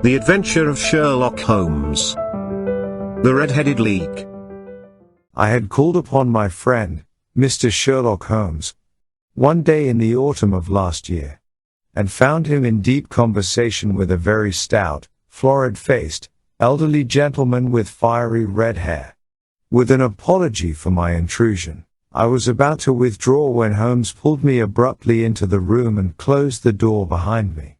The Adventure of Sherlock Holmes. The Red-Headed League. I had called upon my friend, Mr. Sherlock Holmes, one day in the autumn of last year, and found him in deep conversation with a very stout, florid-faced, elderly gentleman with fiery red hair. With an apology for my intrusion, I was about to withdraw when Holmes pulled me abruptly into the room and closed the door behind me.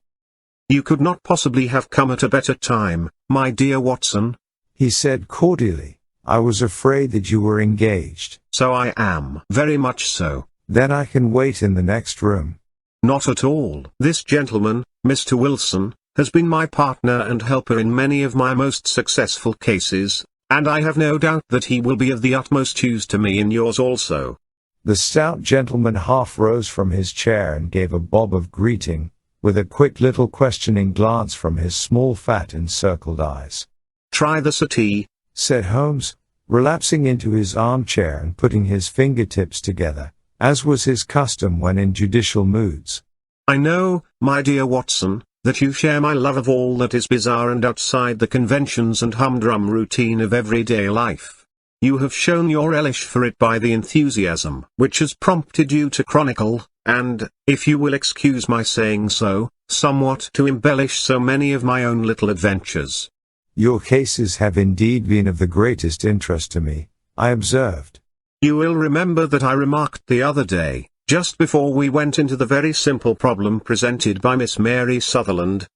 "You could not possibly have come at a better time, my dear Watson," he said cordially. "I was afraid that you were engaged." "So I am, very much so." "Then I can wait in the next room." "Not at all. This gentleman, Mr. Wilson, has been my partner and helper in many of my most successful cases, and I have no doubt that he will be of the utmost use to me in yours also." The stout gentleman half rose from his chair and gave a bob of greeting, with a quick little questioning glance from his small fat encircled eyes. "Try the settee," said Holmes, relapsing into his armchair and putting his fingertips together, as was his custom when in judicial moods. "I know, my dear Watson, that you share my love of all that is bizarre and outside the conventions and humdrum routine of everyday life. You have shown your relish for it by the enthusiasm which has prompted you to chronicle, and, if you will excuse my saying so, somewhat to embellish so many of my own little adventures." "Your cases have indeed been of the greatest interest to me," I observed. "You will remember that I remarked the other day, just before we went into the very simple problem presented by Miss Mary Sutherland,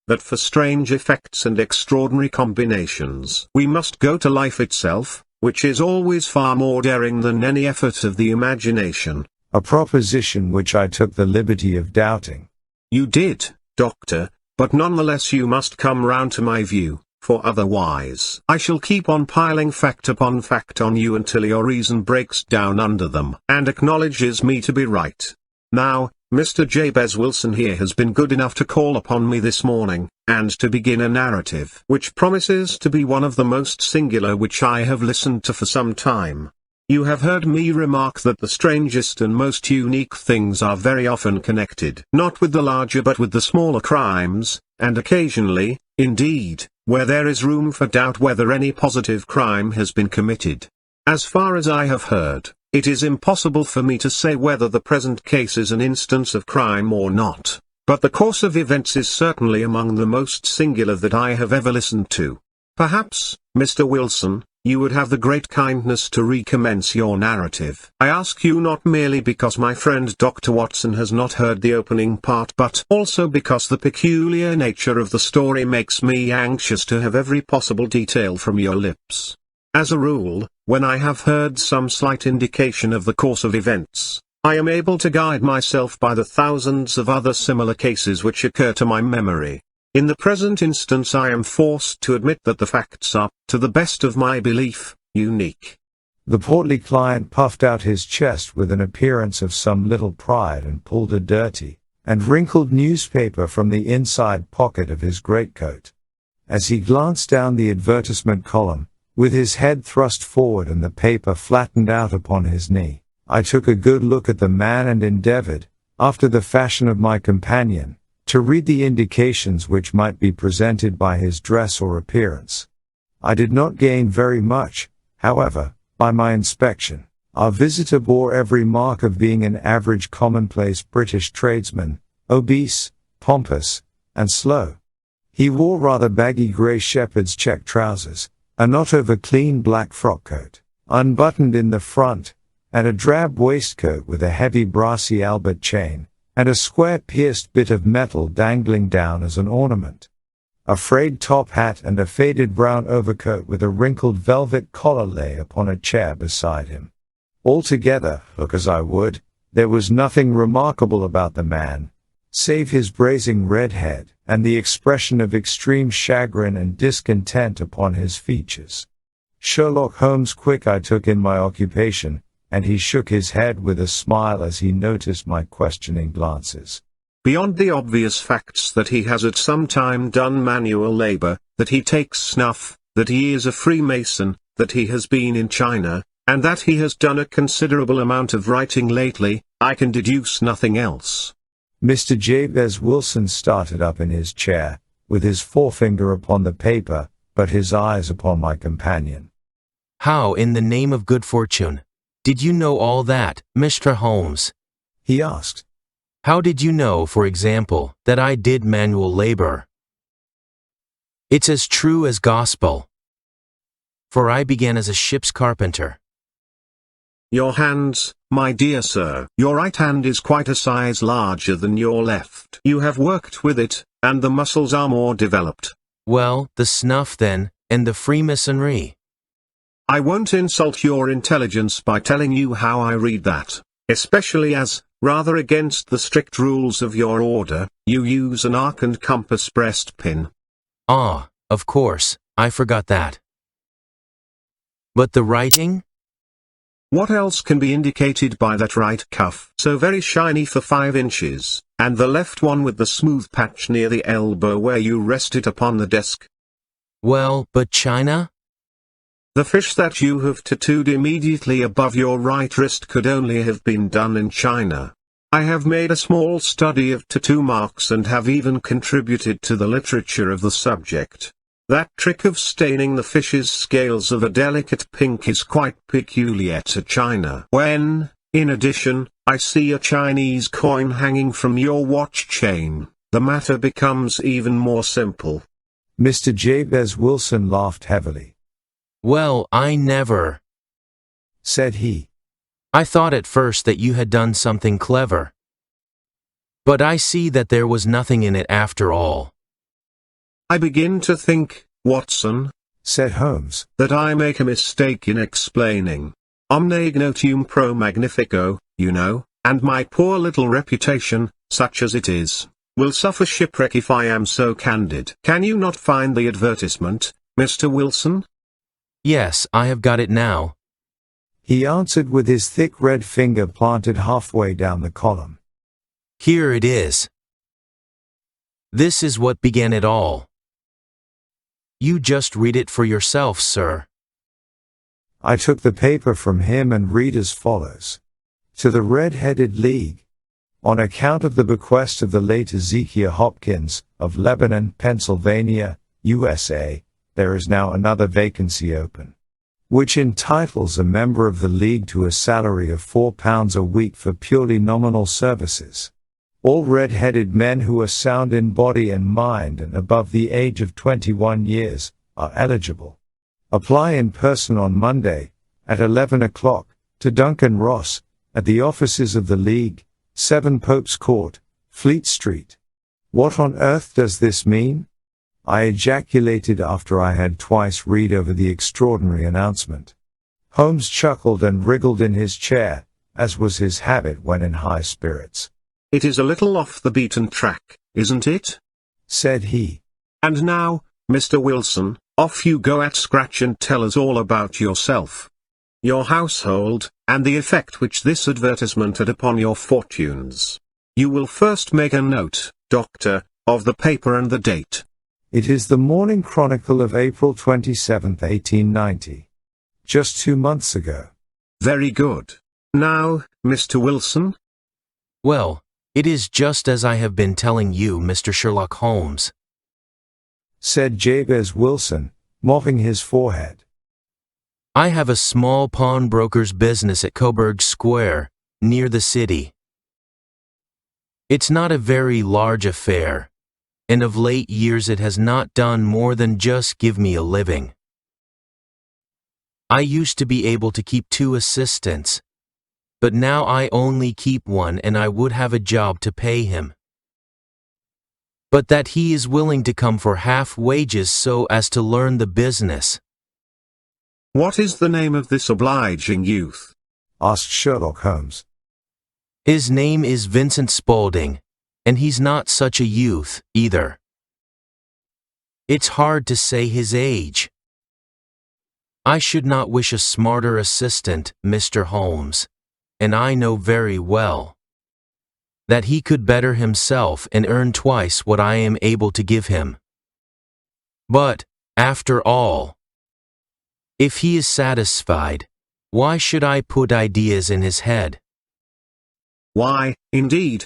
that for strange effects and extraordinary combinations we must go to life itself, which is always far more daring than any effort of the imagination." A proposition which I took the liberty of doubting. "You did, Doctor, but nonetheless you must come round to my view, for otherwise I shall keep on piling fact upon fact on you until your reason breaks down under them and acknowledges me to be right. Now, Mr. Jabez Wilson here has been good enough to call upon me this morning, and to begin a narrative which promises to be one of the most singular which I have listened to for some time. You have heard me remark that the strangest and most unique things are very often connected not with the larger but with the smaller crimes, and occasionally, indeed, where there is room for doubt whether any positive crime has been committed. As far as I have heard, it is impossible for me to say whether the present case is an instance of crime or not, but the course of events is certainly among the most singular that I have ever listened to. Perhaps, Mr. Wilson, you would have the great kindness to recommence your narrative. I ask you not merely because my friend Dr. Watson has not heard the opening part but also because the peculiar nature of the story makes me anxious to have every possible detail from your lips. As a rule, when I have heard some slight indication of the course of events, I am able to guide myself by the thousands of other similar cases which occur to my memory. In the present instance I am forced to admit that the facts are, to the best of my belief, unique." The portly client puffed out his chest with an appearance of some little pride and pulled a dirty and wrinkled newspaper from the inside pocket of his greatcoat. As he glanced down the advertisement column, with his head thrust forward and the paper flattened out upon his knee, I took a good look at the man and endeavored, after the fashion of my companion, to read the indications which might be presented by his dress or appearance. I did not gain very much, however, by my inspection. Our visitor bore every mark of being an average commonplace British tradesman, obese, pompous, and slow. He wore rather baggy grey shepherd's check trousers, a not over clean black frock coat, unbuttoned in the front, and a drab waistcoat with a heavy brassy Albert chain, and a square pierced bit of metal dangling down as an ornament. A frayed top hat and a faded brown overcoat with a wrinkled velvet collar lay upon a chair beside him. Altogether, look as I would, there was nothing remarkable about the man, save his brazen red head, and the expression of extreme chagrin and discontent upon his features. Sherlock Holmes' quick eye took in my occupation, and he shook his head with a smile as he noticed my questioning glances. "Beyond the obvious facts that he has at some time done manual labor, that he takes snuff, that he is a Freemason, that he has been in China, and that he has done a considerable amount of writing lately, I can deduce nothing else." Mr. Jabez Wilson started up in his chair, with his forefinger upon the paper, but his eyes upon my companion. How, in the name of good fortune, did you know all that, Mr. Holmes? He asked. How did you know, for example, that I did manual labor? It's as true as gospel. For I began as a ship's carpenter. Your hands, my dear sir. Your right hand is quite a size larger than your left. You have worked with it, and the muscles are more developed. Well, the snuff then, and the Freemasonry. I won't insult your intelligence by telling you how I read that, especially as, rather against the strict rules of your order, you use an arc and compass breastpin. Ah, of course, I forgot that. But the writing? What else can be indicated by that right cuff, so very shiny for 5 inches, and the left one with the smooth patch near the elbow where you rest it upon the desk? Well, but China? The fish that you have tattooed immediately above your right wrist could only have been done in China. I have made a small study of tattoo marks and have even contributed to the literature of the subject. That trick of staining the fish's scales of a delicate pink is quite peculiar to China. When, in addition, I see a Chinese coin hanging from your watch chain, the matter becomes even more simple. Mr. Jabez Wilson laughed heavily. Well, I never, said he. I thought at first that you had done something clever. But I see that there was nothing in it after all. I begin to think, Watson, said Holmes, that I make a mistake in explaining. Omne ignotium pro magnifico, you know, and my poor little reputation, such as it is, will suffer shipwreck if I am so candid. Can you not find the advertisement, Mr. Wilson? Yes, I have got it now, he answered with his thick red finger planted halfway down the column. Here it is. This is what began it all. You just read it for yourself, sir. I took the paper from him and read as follows. To the Red-Headed League. On account of the bequest of the late Ezekiel Hopkins, of Lebanon, Pennsylvania, USA, there is now another vacancy open, which entitles a member of the League to a salary of £4 a week for purely nominal services. All red-headed men who are sound in body and mind and above the age of 21 years are eligible. Apply in person on Monday, at 11 o'clock, to Duncan Ross, at the offices of the League, 7 Pope's Court, Fleet Street. What on earth does this mean? I ejaculated after I had twice read over the extraordinary announcement. Holmes chuckled and wriggled in his chair, as was his habit when in high spirits. It is a little off the beaten track, isn't it? Said he. And now, Mr. Wilson, off you go at scratch and tell us all about yourself, your household, and the effect which this advertisement had upon your fortunes. You will first make a note, Doctor, of the paper and the date. It is the Morning Chronicle of April 27, 1890. Just 2 months ago. Very good. Now, Mr. Wilson? Well, it is just as I have been telling you, Mr. Sherlock Holmes, said Jabez Wilson, mopping his forehead. I have a small pawnbroker's business at Coburg Square, near the city. It's not a very large affair, and of late years it has not done more than just give me a living. I used to be able to keep 2 assistants, but now I only keep 1 and I would have a job to pay him. But that he is willing to come for half wages so as to learn the business. What is the name of this obliging youth? Asked Sherlock Holmes. His name is Vincent Spaulding, and he's not such a youth, either. It's hard to say his age. I should not wish a smarter assistant, Mr. Holmes, and I know very well that he could better himself and earn twice what I am able to give him. But, after all, if he is satisfied, why should I put ideas in his head? Why, indeed.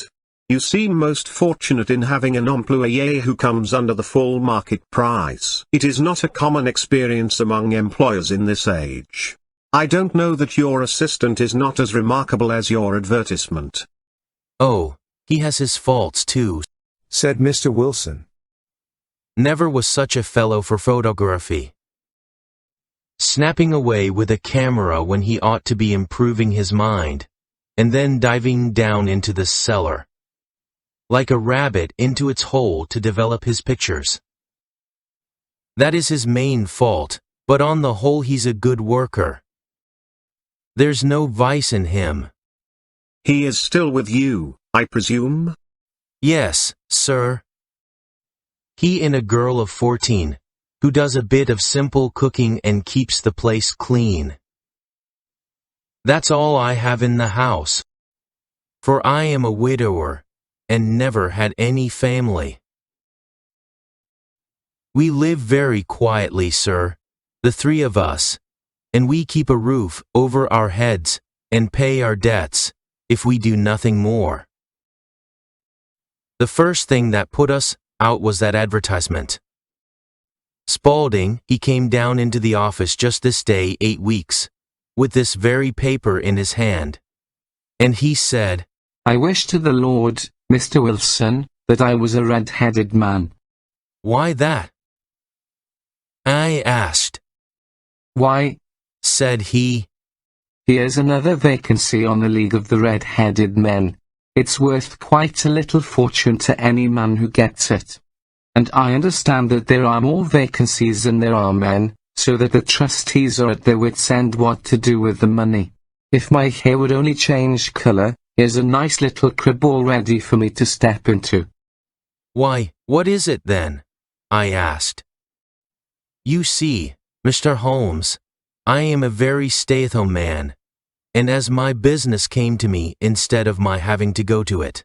You seem most fortunate in having an employé who comes under the full market price. It is not a common experience among employers in this age. I don't know that your assistant is not as remarkable as your advertisement. Oh, he has his faults too, said Mr. Wilson. Never was such a fellow for photography. Snapping away with a camera when he ought to be improving his mind, and then diving down into the cellar, like a rabbit into its hole to develop his pictures. That is his main fault, but on the whole he's a good worker. There's no vice in him. He is still with you, I presume? Yes, sir. He and a girl of 14, who does a bit of simple cooking and keeps the place clean. That's all I have in the house. For I am a widower, and never had any family. We live very quietly, sir, the three of us, and we keep a roof over our heads, and pay our debts, if we do nothing more. The first thing that put us out was that advertisement. Spaulding, he came down into the office just this day 8 weeks, with this very paper in his hand. And he said, I wish to the Lord, Mr. Wilson, that I was a red-headed man. Why that? I asked. Why, said he, here's another vacancy on the League of the Red-Headed Men. It's worth quite a little fortune to any man who gets it. And I understand that there are more vacancies than there are men, so that the trustees are at their wits' end what to do with the money. If my hair would only change colour, here's a nice little crib all ready for me to step into. Why, what is it then? I asked. You see, Mr. Holmes, I am a very stay-at-home man, and as my business came to me instead of my having to go to it,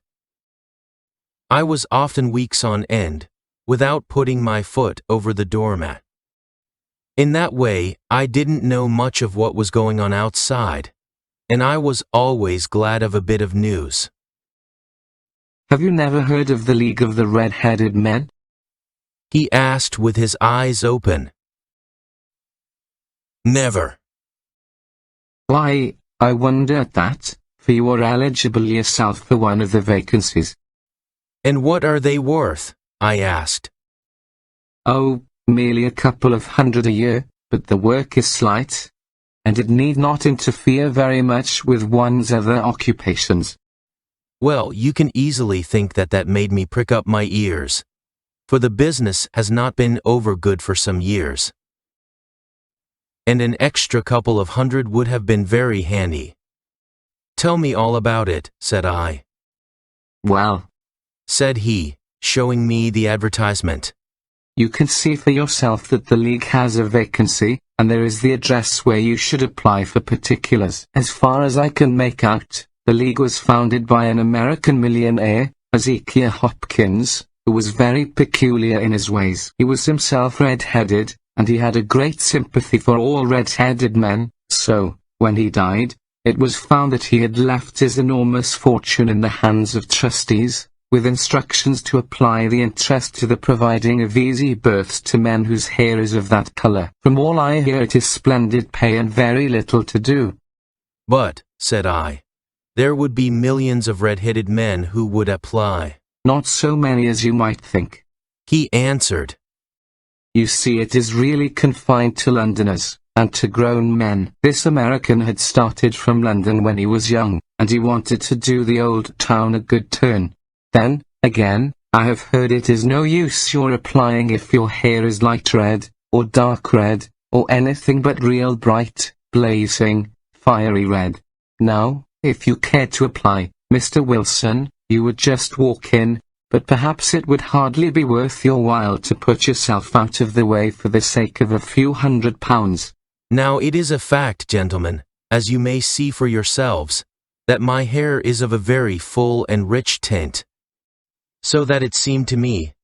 I was often weeks on end, without putting my foot over the doormat. In that way, I didn't know much of what was going on outside, and I was always glad of a bit of news. Have you never heard of the League of the Red-Headed Men? He asked with his eyes open. Never. Why, I wonder at that, for you are eligible yourself for one of the vacancies. And what are they worth? I asked. Oh, merely a couple of hundred a year, but the work is slight, and it need not interfere very much with one's other occupations. Well, you can easily think that made me prick up my ears, for the business has not been over good for some years. And an extra couple of hundred would have been very handy. Tell me all about it, said I. Well, said he, showing me the advertisement. You can see for yourself that the League has a vacancy, and there is the address where you should apply for particulars. As far as I can make out, the League was founded by an American millionaire, Ezekiel Hopkins, who was very peculiar in his ways. He was himself red-headed, and he had a great sympathy for all red-headed men, so, when he died, it was found that he had left his enormous fortune in the hands of trustees, with instructions to apply the interest to the providing of easy berths to men whose hair is of that colour. From all I hear it is splendid pay and very little to do. But, said I, there would be millions of red-headed men who would apply. Not so many as you might think. He answered. You see, it is really confined to Londoners, and to grown men. This American had started from London when he was young, and he wanted to do the old town a good turn. Then, again, I have heard it is no use your applying if your hair is light red, or dark red, or anything but real bright, blazing, fiery red. Now, if you cared to apply, Mr. Wilson, you would just walk in, but perhaps it would hardly be worth your while to put yourself out of the way for the sake of a few £100. Now it is a fact, gentlemen, as you may see for yourselves, that my hair is of a very full and rich tint. So that it seemed to me,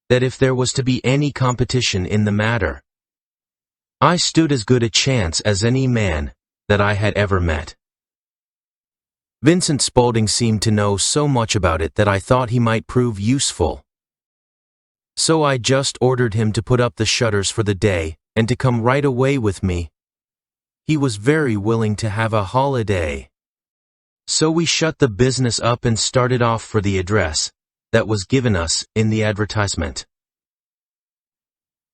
that if there was to be any competition in the matter, I stood as good a chance as any man that I had ever met. Vincent Spaulding seemed to know so much about it that I thought he might prove useful. So I just ordered him to put up the shutters for the day, and to come right away with me. He was very willing to have a holiday. So we shut the business up and started off for the address that was given us in the advertisement.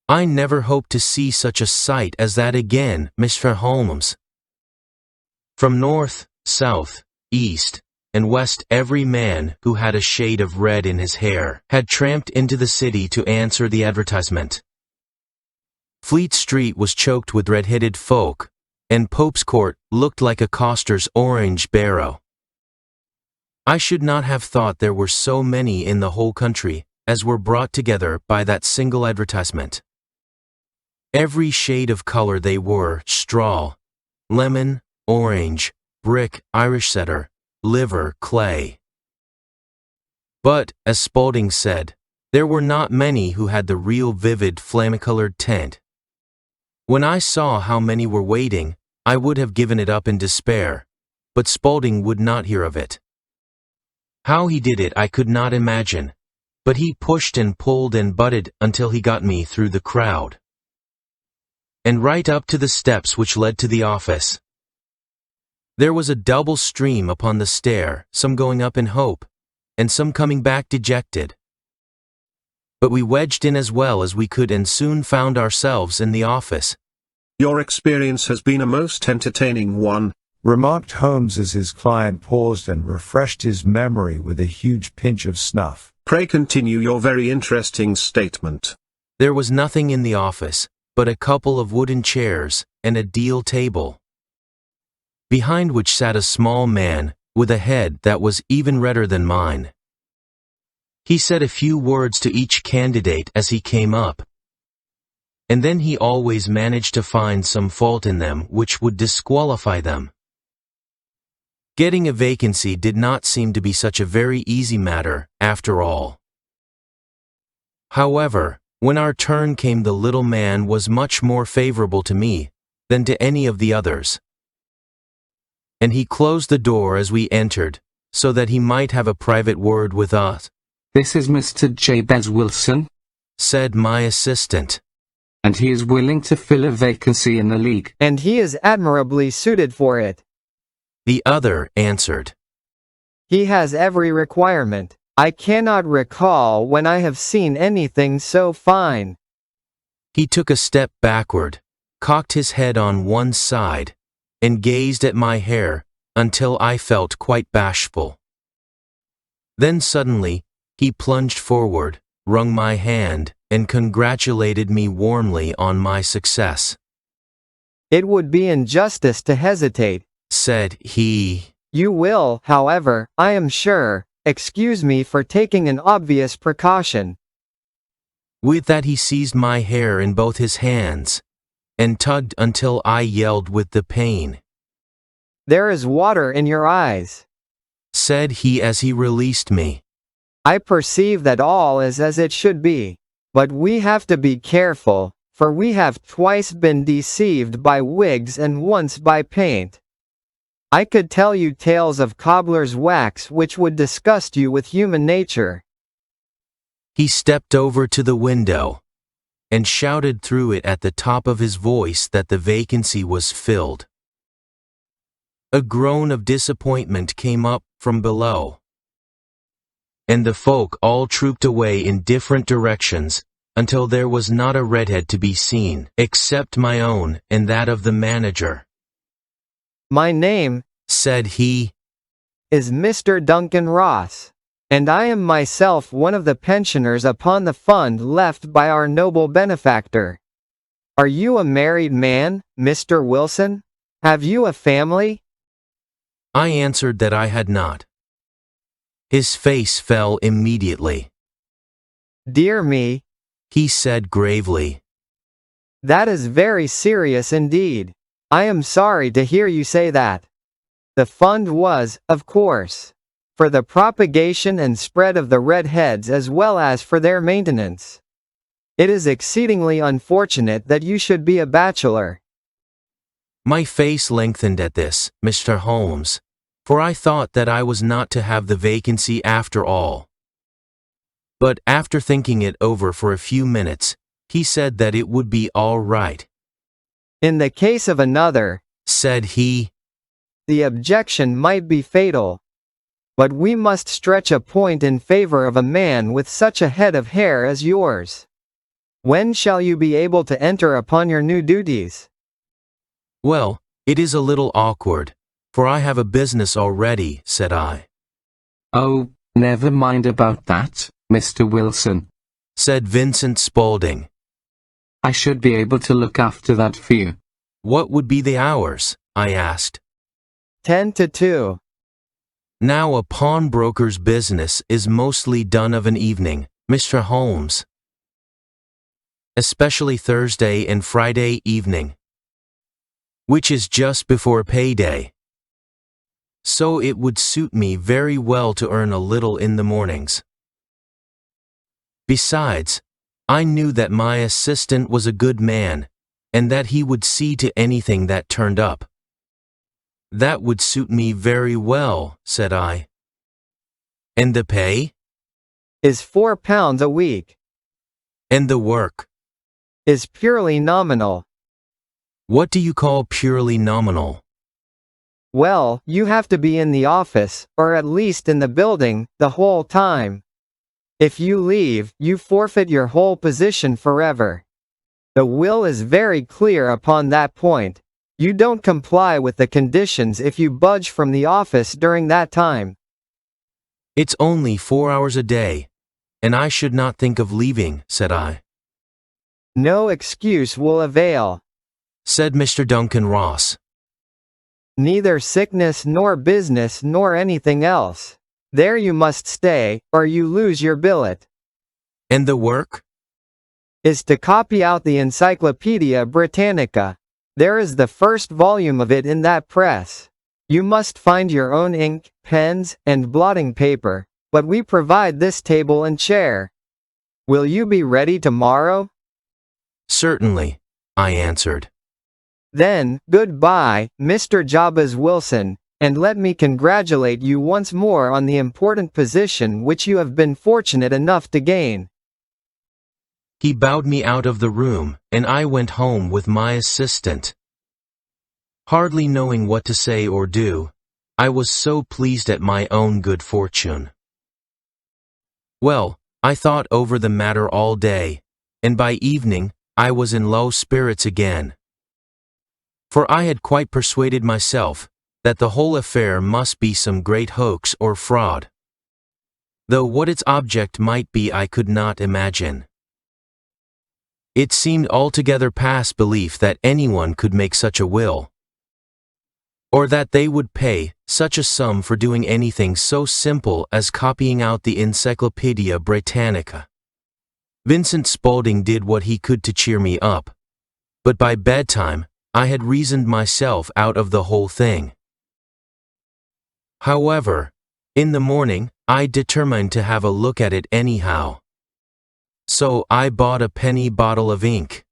I never hoped to see such a sight as that again, Mr. Holmes. From north, south, east, and west, every man who had a shade of red in his hair had tramped into the city to answer the advertisement. Fleet Street was choked with red-headed folk, and Pope's Court looked like a coster's orange barrow. I should not have thought there were so many in the whole country as were brought together by that single advertisement. Every shade of color they were: straw, lemon, orange, brick, Irish setter, liver, clay. But, as Spaulding said, there were not many who had the real vivid flame-colored tint. When I saw how many were waiting, I would have given it up in despair, but Spaulding would not hear of it. How he did it I could not imagine, but he pushed and pulled and butted until he got me through the crowd, and right up to the steps which led to the office. There was a double stream upon the stair, some going up in hope, and some coming back dejected. But we wedged in as well as we could and soon found ourselves in the office. Your experience has been a most entertaining one, remarked Holmes as his client paused and refreshed his memory with a huge pinch of snuff. Pray continue your very interesting statement. There was nothing in the office but a couple of wooden chairs and a deal table, behind which sat a small man with a head that was even redder than mine. He said a few words to each candidate as he came up, and then he always managed to find some fault in them which would disqualify them. Getting a vacancy did not seem to be such a very easy matter, after all. However, when our turn came, the little man was much more favorable to me than to any of the others, and he closed the door as we entered, so that he might have a private word with us. "This is Mr. Jabez Wilson," said my assistant, "and he is willing to fill a vacancy in the League." "And he is admirably suited for it." the other answered. "He has every requirement. I cannot recall when I have seen anything so fine." He took a step backward, cocked his head on one side, and gazed at my hair until I felt quite bashful. Then suddenly, he plunged forward, wrung my hand, and congratulated me warmly on my success. "It would be injustice to hesitate," said he. "You will, however, I am sure, excuse me for taking an obvious precaution." With that he seized my hair in both his hands, and tugged until I yelled with the pain. "There is water in your eyes," said he as he released me. "I perceive that all is as it should be. But we have to be careful, for we have twice been deceived by wigs and once by paint. I could tell you tales of cobbler's wax which would disgust you with human nature." He stepped over to the window, and shouted through it at the top of his voice that the vacancy was filled. A groan of disappointment came up from below, and the folk all trooped away in different directions, until there was not a redhead to be seen, except my own and that of the manager. "My name," said he, "is Mr. Duncan Ross, and I am myself one of the pensioners upon the fund left by our noble benefactor. Are you a married man, Mr. Wilson? Have you a family?" I answered that I had not. His face fell immediately. "Dear me," he said gravely, "that is very serious indeed. I am sorry to hear you say that. The fund was, of course, for the propagation and spread of the redheads as well as for their maintenance. It is exceedingly unfortunate that you should be a bachelor." My face lengthened at this, Mr. Holmes, for I thought that I was not to have the vacancy after all. But after thinking it over for a few minutes, he said that it would be all right. In the case of another, Said he, the objection might be fatal. But we must stretch a point in favor of a man with such a head of hair as yours. When shall you be able to enter upon your new duties? Well, it is a little awkward, for I have a business already, said I. Oh, never mind about that, Mr. Wilson. Said Vincent Spaulding. I should be able to look after that for you. What would be the hours? I asked. 10 to 2. Now a pawnbroker's business is mostly done of an evening, Mr. Holmes. Especially Thursday and Friday evening, which is just before payday. So it would suit me very well to earn a little in the mornings. Besides, I knew that my assistant was a good man, and that he would see to anything that turned up. That would suit me very well, said I. And the pay? Is £4 a week. And the work? Is purely nominal. What do you call purely nominal? Well, you have to be in the office, or at least in the building, the whole time. If you leave, you forfeit your whole position forever. The will is very clear upon that point. You don't comply with the conditions if you budge from the office during that time. It's only 4 hours a day, and I should not think of leaving, said I. No excuse will avail. Said Mr. Duncan Ross. Neither sickness nor business nor anything else. There you must stay, or you lose your billet. And the work? Is to copy out the Encyclopedia Britannica. There is the first volume of it in that press. You must find your own ink, pens, and blotting paper, but we provide this table and chair. Will you be ready tomorrow? Certainly, I answered. Then, goodbye, Mr. Jabez Wilson, and let me congratulate you once more on the important position which you have been fortunate enough to gain. He bowed me out of the room, and I went home with my assistant. Hardly knowing what to say or do, I was so pleased at my own good fortune. Well, I thought over the matter all day, and by evening, I was in low spirits again. For I had quite persuaded myself that the whole affair must be some great hoax or fraud, though what its object might be I could not imagine. It seemed altogether past belief that anyone could make such a will, or that they would pay such a sum for doing anything so simple as copying out the Encyclopedia Britannica. Vincent Spaulding did what he could to cheer me up, but by bedtime, I had reasoned myself out of the whole thing. However, in the morning, I determined to have a look at it anyhow. So I bought a penny bottle of ink,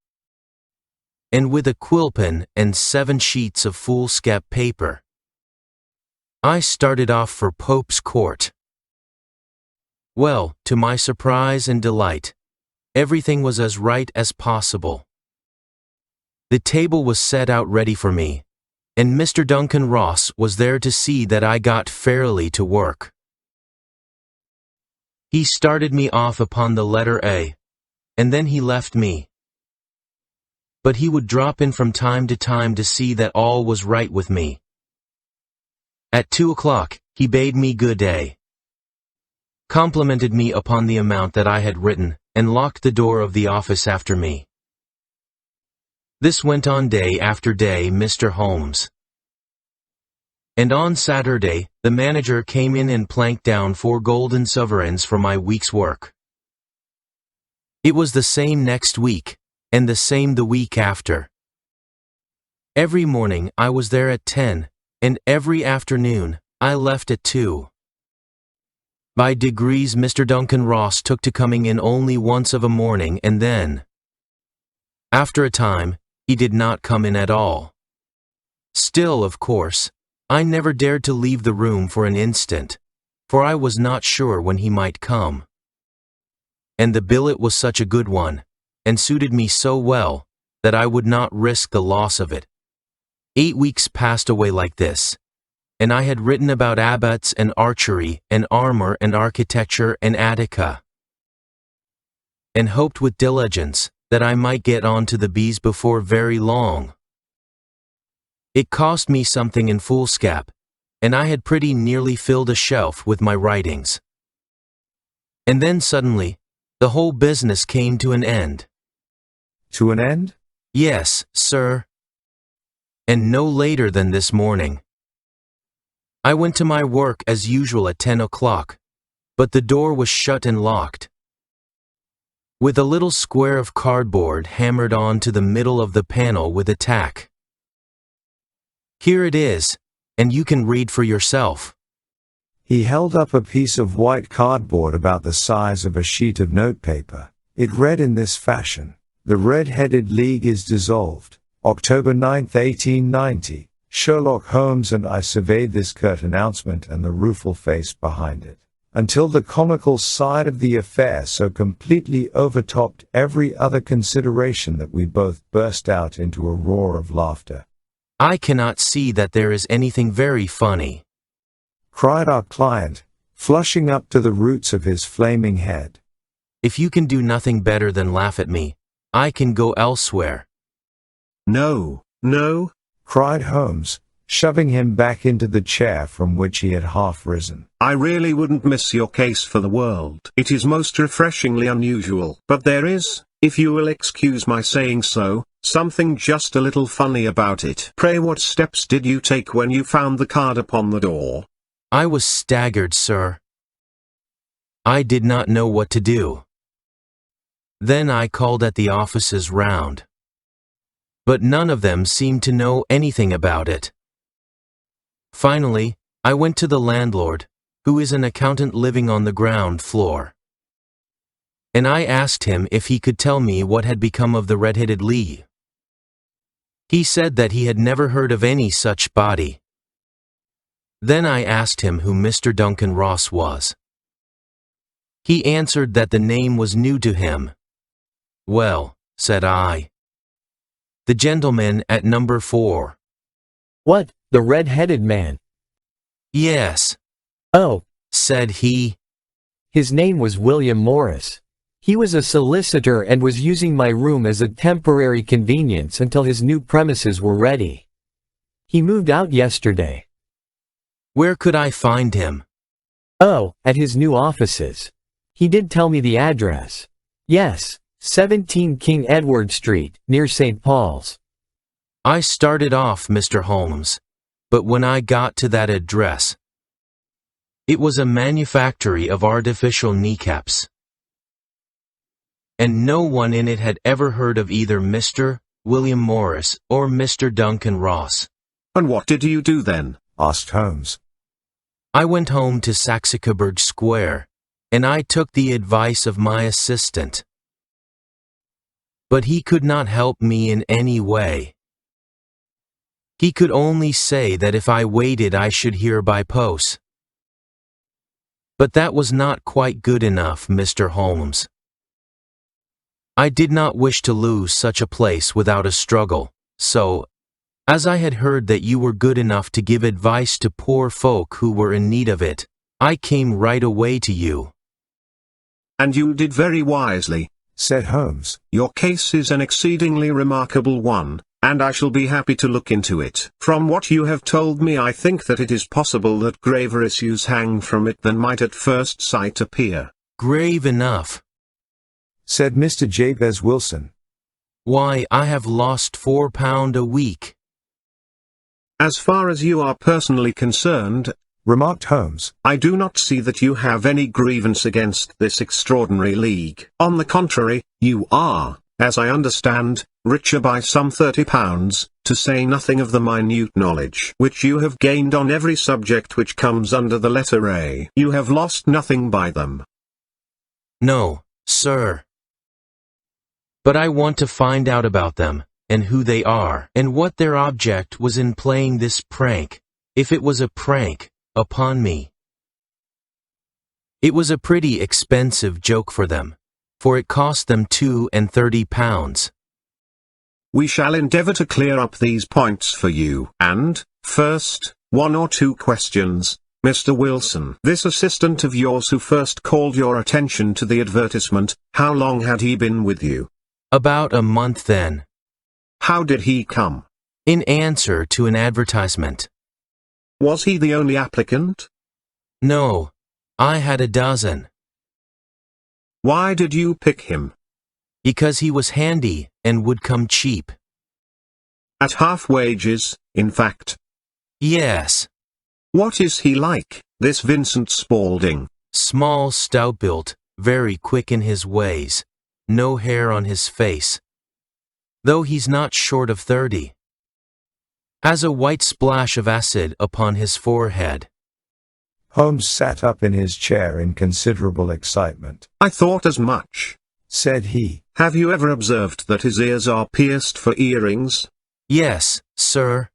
and with a quill pen and 7 sheets of foolscap paper, I started off for Pope's Court. Well, to my surprise and delight, everything was as right as possible. The table was set out ready for me, and Mr. Duncan Ross was there to see that I got fairly to work. He started me off upon the letter A, and then he left me. But he would drop in from time to time to see that all was right with me. At 2 o'clock, he bade me good day, complimented me upon the amount that I had written, and locked the door of the office after me. This went on day after day, Mr. Holmes. And on Saturday, the manager came in and planked down 4 golden sovereigns for my week's work. It was the same next week, and the same the week after. Every morning I was there at 10, and every afternoon I left at 2. By degrees Mr. Duncan Ross took to coming in only once of a morning, and then, after a time, he did not come in at all. Still, of course, I never dared to leave the room for an instant, for I was not sure when he might come. And the billet was such a good one, and suited me so well, that I would not risk the loss of it. 8 weeks passed away like this, and I had written about abbots and archery and armor and architecture and Attica, and hoped with diligence that I might get on to the bees before very long. It cost me something in foolscap, and I had pretty nearly filled a shelf with my writings. And then suddenly, the whole business came to an end. To an end? Yes, sir. And no later than this morning. I went to my work as usual at 10 o'clock, but the door was shut and locked, with a little square of cardboard hammered on to the middle of the panel with a tack. Here it is, and you can read for yourself. He held up a piece of white cardboard about the size of a sheet of notepaper. It read in this fashion: "The Red-Headed League is dissolved. October 9, 1890. Sherlock Holmes and I surveyed this curt announcement and the rueful face behind it, until the comical side of the affair so completely overtopped every other consideration that we both burst out into a roar of laughter." I cannot see that there is anything very funny, cried our client, flushing up to the roots of his flaming head. If you can do nothing better than laugh at me, I can go elsewhere. No, no, cried Holmes, shoving him back into the chair from which he had half risen. I really wouldn't miss your case for the world. It is most refreshingly unusual. But there is, if you will excuse my saying so, something just a little funny about it. Pray, what steps did you take when you found the card upon the door? I was staggered, sir. I did not know what to do. Then I called at the offices round, but none of them seemed to know anything about it. Finally, I went to the landlord, who is an accountant living on the ground floor, and I asked him if he could tell me what had become of the Red-Headed League. He said that he had never heard of any such body. Then I asked him who Mr. Duncan Ross was. He answered that the name was new to him. Well, said I, the gentleman at number 4. What, the red-headed man? Yes. Oh, said he. His name was William Morris. He was a solicitor and was using my room as a temporary convenience until his new premises were ready. He moved out yesterday. Where could I find him? Oh, at his new offices. He did tell me the address. Yes, 17 King Edward Street, near St. Paul's. I started off, Mr. Holmes, but when I got to that address, it was a manufactory of artificial kneecaps, and no one in it had ever heard of either Mr. William Morris or Mr. Duncan Ross. And what did you do then? Asked Holmes. I went home to Saxe-Coburg Square, and I took the advice of my assistant. But he could not help me in any way. He could only say that if I waited I should hear by post. But that was not quite good enough, Mr. Holmes. I did not wish to lose such a place without a struggle, so, as I had heard that you were good enough to give advice to poor folk who were in need of it, I came right away to you. And you did very wisely, said Holmes. Your case is an exceedingly remarkable one, and I shall be happy to look into it. From what you have told me, I think that it is possible that graver issues hang from it than might at first sight appear. Grave enough, said Mr. Jabez Wilson. Why, I have lost £4 a week. As far as you are personally concerned, remarked Holmes, I do not see that you have any grievance against this extraordinary league. On the contrary, you are, as I understand, richer by some £30, to say nothing of the minute knowledge which you have gained on every subject which comes under the letter A. You have lost nothing by them. No, sir. But I want to find out about them, and who they are, and what their object was in playing this prank. if it was a prank upon me. It was a pretty expensive joke for them, for it cost them £32. We shall endeavour to clear up these points for you. And, first, 1 or 2 questions, Mr. Wilson. This assistant of yours who first called your attention to the advertisement, how long had he been with you? About a month then. How did he come? In answer to an advertisement. Was he the only applicant? No, I had a dozen. Why did you pick him? Because he was handy and would come cheap. At half wages, in fact. Yes. What is he like, this Vincent Spaulding? Small, stout-built, very quick in his ways, no hair on his face. Though he's not short of 30. Has a white splash of acid upon his forehead. Holmes sat up in his chair in considerable excitement. I thought as much, said he. Have you ever observed that his ears are pierced for earrings? Yes, sir.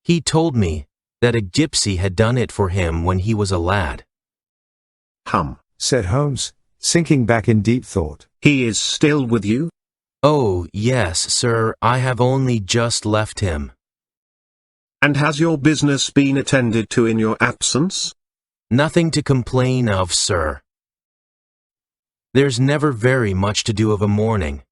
He told me that a gypsy had done it for him when he was a lad. Said Holmes, sinking back in deep thought. He is still with you? Oh, yes, sir, I have only just left him. And has your business been attended to in your absence? Nothing to complain of, sir. There's never very much to do of a morning.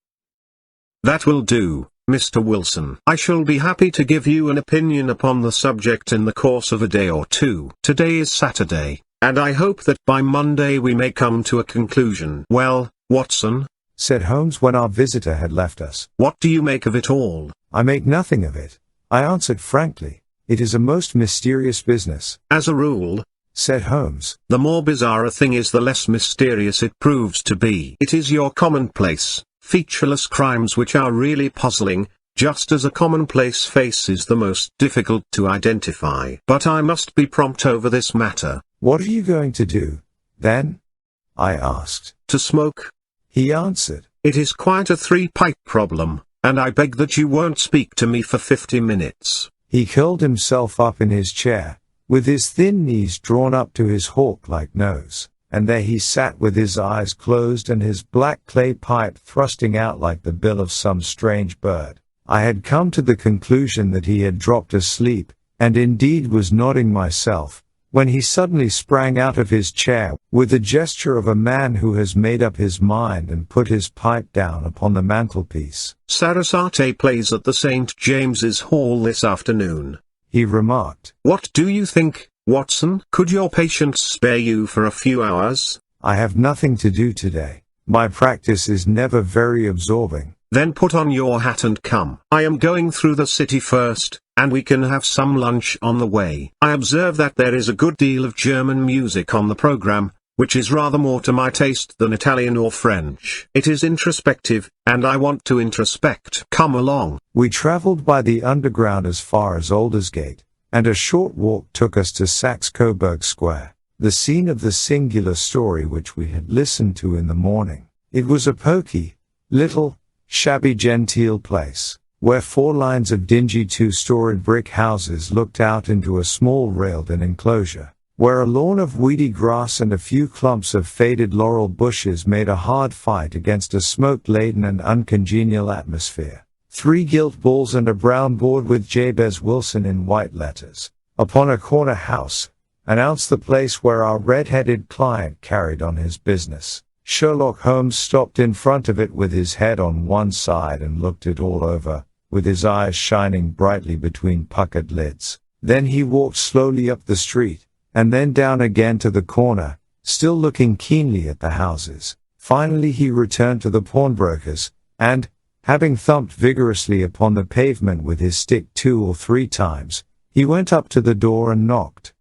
That will do, Mr. Wilson. I shall be happy to give you an opinion upon the subject in the course of a day or two. Today is Saturday, and I hope that by Monday we may come to a conclusion. Well, Watson, said Holmes when our visitor had left us. What do you make of it all? I make nothing of it, I answered frankly. It is a most mysterious business. As a rule, said Holmes, the more bizarre a thing is, the less mysterious it proves to be. It is your commonplace, featureless crimes which are really puzzling, just as a commonplace face is the most difficult to identify. But I must be prompt over this matter. What are you going to do, then? I asked. To smoke, he answered. It is quite a 3-pipe problem, and I beg that you won't speak to me for 50 minutes. He curled himself up in his chair, with his thin knees drawn up to his hawk-like nose, and there he sat with his eyes closed and his black clay pipe thrusting out like the bill of some strange bird. I had come to the conclusion that he had dropped asleep, and indeed was nodding myself, when he suddenly sprang out of his chair, with the gesture of a man who has made up his mind, and put his pipe down upon the mantelpiece. Sarasate plays at the St. James's Hall this afternoon, he remarked. What do you think, Watson? Could your patients spare you for a few hours? I have nothing to do today. My practice is never very absorbing. Then put on your hat and come. I am going through the city first, and we can have some lunch on the way. I observe that there is a good deal of German music on the program, which is rather more to my taste than Italian or French. It is introspective, and I want to introspect. Come along. We traveled by the underground as far as Aldersgate, and a short walk took us to Saxe-Coburg Square, the scene of the singular story which we had listened to in the morning. It was a poky, little, shabby genteel place, where 4 lines of dingy 2-storied brick houses looked out into a small railed-in enclosure, where a lawn of weedy grass and a few clumps of faded laurel bushes made a hard fight against a smoke-laden and uncongenial atmosphere. 3 gilt balls and a brown board with Jabez Wilson in white letters, upon a corner house, announced the place where our red-headed client carried on his business. Sherlock Holmes stopped in front of it with his head on one side and looked it all over, with his eyes shining brightly between puckered lids. Then he walked slowly up the street, and then down again to the corner, still looking keenly at the houses. Finally he returned to the pawnbroker's, and, having thumped vigorously upon the pavement with his stick 2 or 3 times, he went up to the door and knocked.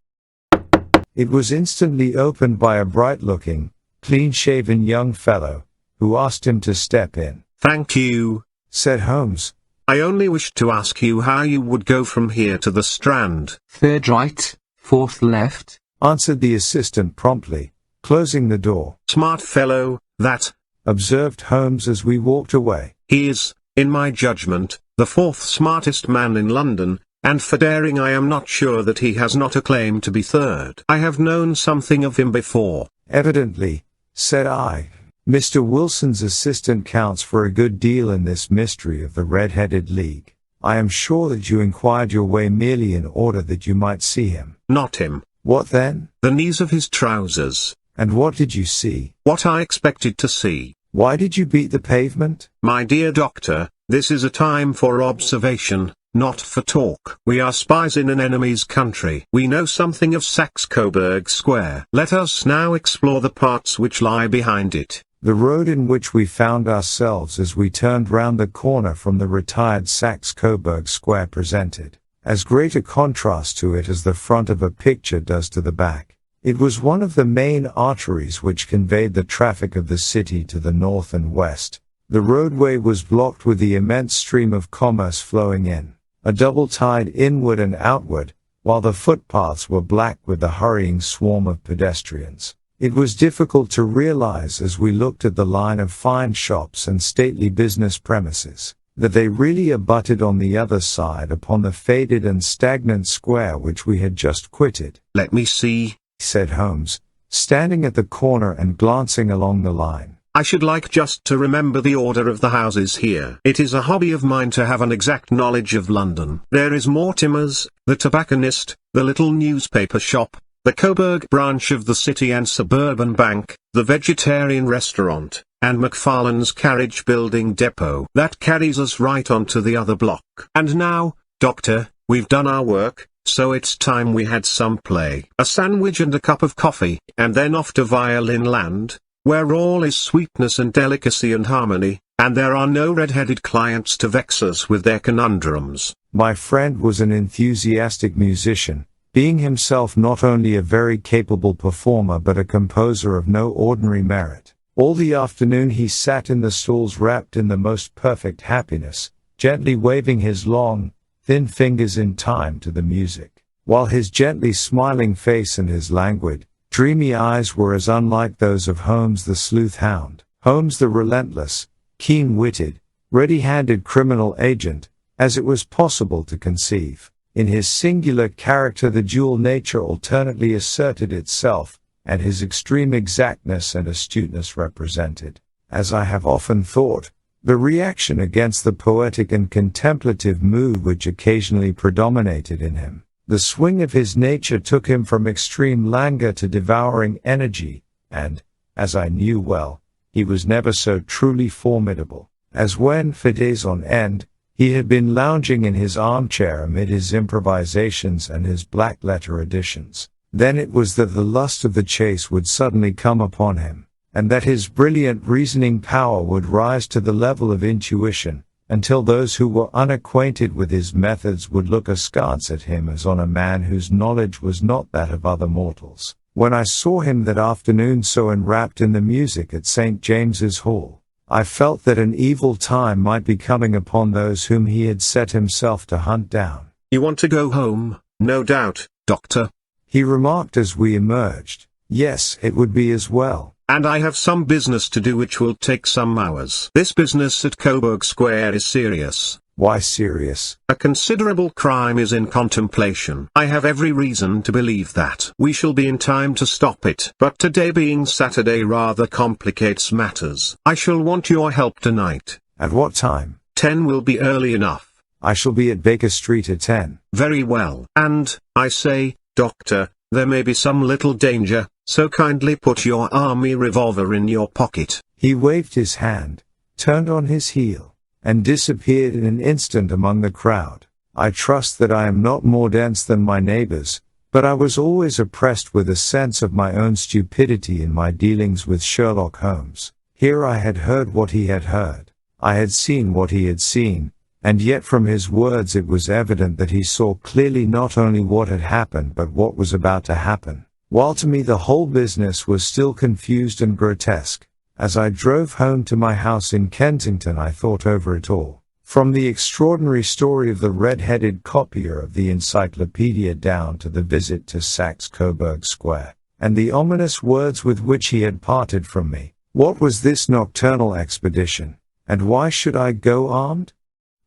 It was instantly opened by a bright-looking, clean-shaven young fellow, who asked him to step in. Thank you, said Holmes. I only wished to ask you how you would go from here to the Strand. 3rd right, 4th left, answered the assistant promptly, closing the door. Smart fellow, that, observed Holmes as we walked away. He is, in my judgment, the 4th smartest man in London, and for daring I am not sure that he has not a claim to be third. I have known something of him before. Evidently, said I. Mr. Wilson's assistant counts for a good deal in this mystery of the Red-Headed League. I am sure that you inquired your way merely in order that you might see him. Not him. What then? The knees of his trousers. And what did you see? What I expected to see. Why did you beat the pavement? My dear doctor, this is a time for observation, not for talk. We are spies in an enemy's country. We know something of Saxe-Coburg Square. Let us now explore the parts which lie behind it. The road in which we found ourselves as we turned round the corner from the retired Saxe-Coburg Square presented as great a contrast to it as the front of a picture does to the back. It was one of the main arteries which conveyed the traffic of the city to the north and west. The roadway was blocked with the immense stream of commerce flowing in, a double tide inward and outward, while the footpaths were black with the hurrying swarm of pedestrians. It was difficult to realize as we looked at the line of fine shops and stately business premises, that they really abutted on the other side upon the faded and stagnant square which we had just quitted. Let me see, said Holmes, standing at the corner and glancing along the line. I should like just to remember the order of the houses here. It is a hobby of mine to have an exact knowledge of London. There is Mortimer's, the tobacconist, the little newspaper shop, the Coburg branch of the City and Suburban Bank, the vegetarian restaurant, and McFarlane's carriage building depot. That carries us right on to the other block. And now, Doctor, we've done our work, so it's time we had some play. A sandwich and a cup of coffee, and then off to Violin Land, where all is sweetness and delicacy and harmony, and there are no red-headed clients to vex us with their conundrums. My friend was an enthusiastic musician, being himself not only a very capable performer but a composer of no ordinary merit. All the afternoon he sat in the stalls wrapped in the most perfect happiness, gently waving his long, thin fingers in time to the music, while his gently smiling face and his languid, dreamy eyes were as unlike those of Holmes the sleuth hound, Holmes the relentless, keen-witted, ready-handed criminal agent, as it was possible to conceive. In his singular character the dual nature alternately asserted itself, and his extreme exactness and astuteness represented, as I have often thought, the reaction against the poetic and contemplative mood which occasionally predominated in him. The swing of his nature took him from extreme languor to devouring energy, and, as I knew well, he was never so truly formidable, as when, for days on end, he had been lounging in his armchair amid his improvisations and his black-letter editions. Then it was that the lust of the chase would suddenly come upon him, and that his brilliant reasoning power would rise to the level of intuition, until those who were unacquainted with his methods would look askance at him as on a man whose knowledge was not that of other mortals. When I saw him that afternoon so enwrapped in the music at St. James's Hall, I felt that an evil time might be coming upon those whom he had set himself to hunt down. You want to go home, no doubt, Doctor, he remarked as we emerged. Yes, it would be as well. And I have some business to do which will take some hours. This business at Coburg Square is serious. Why serious? A considerable crime is in contemplation. I have every reason to believe that we shall be in time to stop it. But today being Saturday rather complicates matters. I shall want your help tonight. At what time? 10 will be early enough. I shall be at Baker Street at 10. Very well. And, I say, Doctor, there may be some little danger, so kindly put your army revolver in your pocket. He waved his hand, turned on his heel, and disappeared in an instant among the crowd. I trust that I am not more dense than my neighbors, but I was always oppressed with a sense of my own stupidity in my dealings with Sherlock Holmes. Here I had heard what he had heard. I had seen what he had seen, and yet from his words it was evident that he saw clearly not only what had happened but what was about to happen, while to me the whole business was still confused and grotesque. As I drove home to my house in Kensington I thought over it all, from the extraordinary story of the red-headed copier of the encyclopedia down to the visit to Saxe-Coburg Square, and the ominous words with which he had parted from me. What was this nocturnal expedition, and why should I go armed?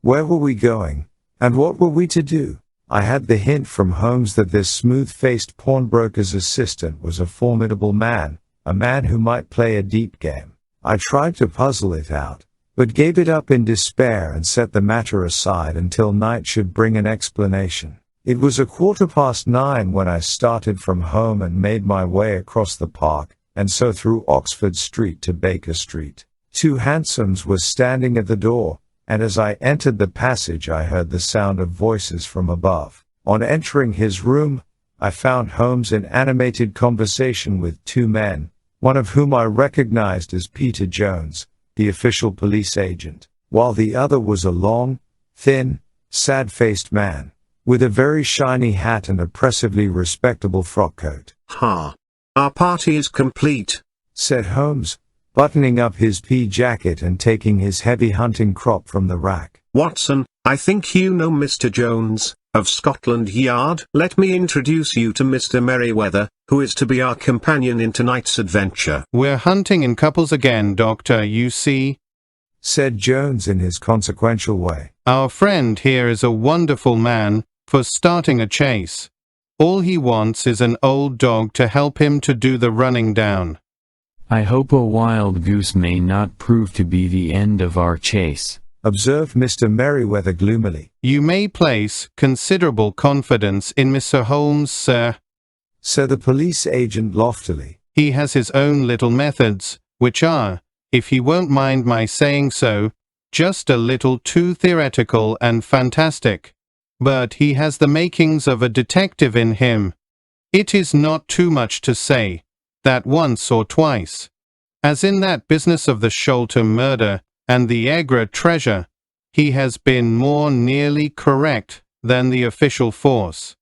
Where were we going, and what were we to do? I had the hint from Holmes that this smooth-faced pawnbroker's assistant was a formidable man, a man who might play a deep game. I tried to puzzle it out, but gave it up in despair and set the matter aside until night should bring an explanation. It was 9:15 when I started from home and made my way across the park, and so through Oxford Street to Baker Street. 2 hansoms were standing at the door, and as I entered the passage I heard the sound of voices from above. On entering his room, I found Holmes in animated conversation with 2 men, one of whom I recognized as Peter Jones, the official police agent, while the other was a long, thin, sad-faced man, with a very shiny hat and oppressively respectable frock coat. Ha! Our party is complete, said Holmes, buttoning up his pea jacket and taking his heavy hunting crop from the rack. Watson, I think you know Mr. Jones, of Scotland Yard. Let me introduce you to Mr. Merryweather, who is to be our companion in tonight's adventure. We're hunting in couples again, Doctor, you see, said Jones in his consequential way. Our friend here is a wonderful man for starting a chase. All he wants is an old dog to help him to do the running down. I hope a wild goose may not prove to be the end of our chase, observed Mr. Merryweather gloomily. You may place considerable confidence in Mr. Holmes, sir, said the police agent loftily. He has his own little methods, which are, if he won't mind my saying so, just a little too theoretical and fantastic. But he has the makings of a detective in him. It is not too much to say that once or twice, as in that business of the Sholto murder and the Agra treasure, he has been more nearly correct than the official force.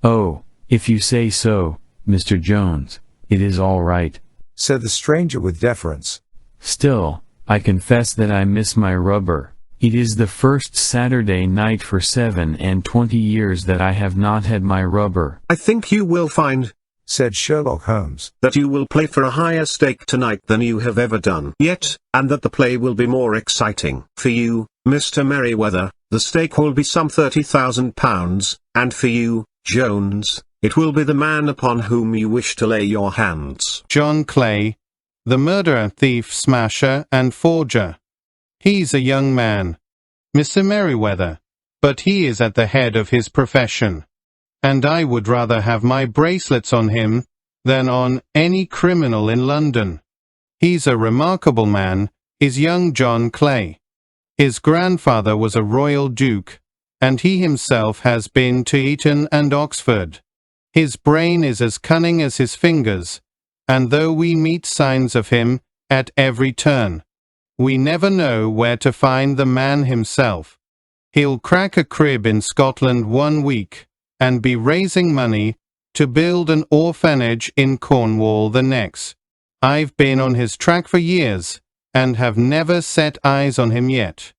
Oh, if you say so, Mr. Jones, it is all right, said the stranger with deference. Still, I confess that I miss my rubber. It is the first Saturday night for 27 years that I have not had my rubber. I think you will find, said Sherlock Holmes, that you will play for a higher stake tonight than you have ever done yet, and that the play will be more exciting. For you, Mr. Merryweather, the stake will be some £30,000, and for you, Jones, it will be the man upon whom you wish to lay your hands. John Clay, the murderer, thief, smasher, and forger. He's a young man, Mr. Merryweather, but he is at the head of his profession, and I would rather have my bracelets on him than on any criminal in London. He's a remarkable man, is young John Clay. His grandfather was a royal duke, and he himself has been to Eton and Oxford. His brain is as cunning as his fingers, and though we meet signs of him at every turn, we never know where to find the man himself. He'll crack a crib in Scotland one week, and be raising money to build an orphanage in Cornwall the next. I've been on his track for years, and have never set eyes on him yet.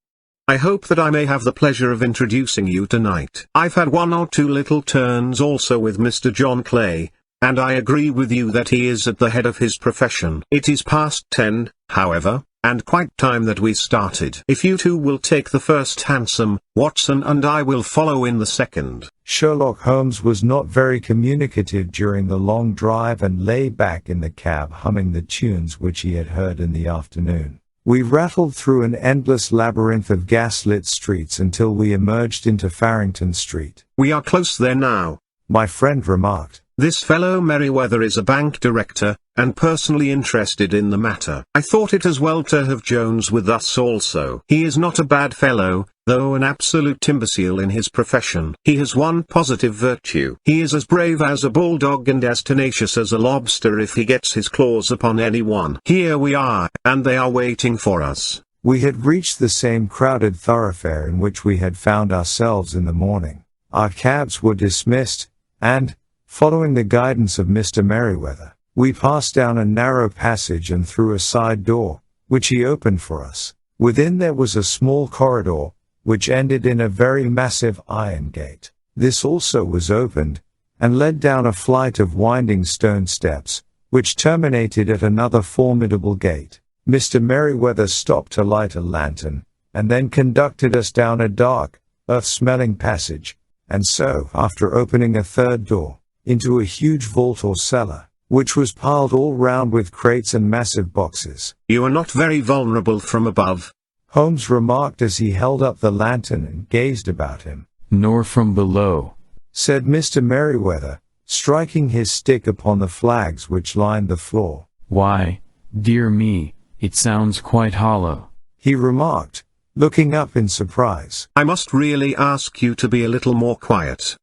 I hope that I may have the pleasure of introducing you tonight. I've had 1 or 2 little turns also with Mr. John Clay, and I agree with you that he is at the head of his profession. It is past 10, however, and quite time that we started. If you two will take the first hansom, Watson and I will follow in the second. Sherlock Holmes was not very communicative during the long drive and lay back in the cab humming the tunes which he had heard in the afternoon. We rattled through an endless labyrinth of gas-lit streets until we emerged into Farrington Street. We are close there now, my friend remarked. This fellow Merryweather is a bank director, and personally interested in the matter. I thought it as well to have Jones with us also. He is not a bad fellow, though an absolute imbecile in his profession. He has one positive virtue. He is as brave as a bulldog and as tenacious as a lobster if he gets his claws upon anyone. Here we are, and they are waiting for us. We had reached the same crowded thoroughfare in which we had found ourselves in the morning. Our cabs were dismissed, and, following the guidance of Mr. Merryweather, we passed down a narrow passage and through a side door, which he opened for us. Within there was a small corridor, which ended in a very massive iron gate. This also was opened, and led down a flight of winding stone steps, which terminated at another formidable gate. Mr. Merryweather stopped to light a lantern, and then conducted us down a dark, earth-smelling passage, and so, after opening a third door, into a huge vault or cellar, which was piled all round with crates and massive boxes. You are not very vulnerable from above, Holmes remarked as he held up the lantern and gazed about him. Nor from below, Said Mr. Merryweather, striking his stick upon the flags which lined the floor. Why, dear me, it sounds quite hollow. He remarked, looking up in surprise. I must really ask you to be a little more quiet.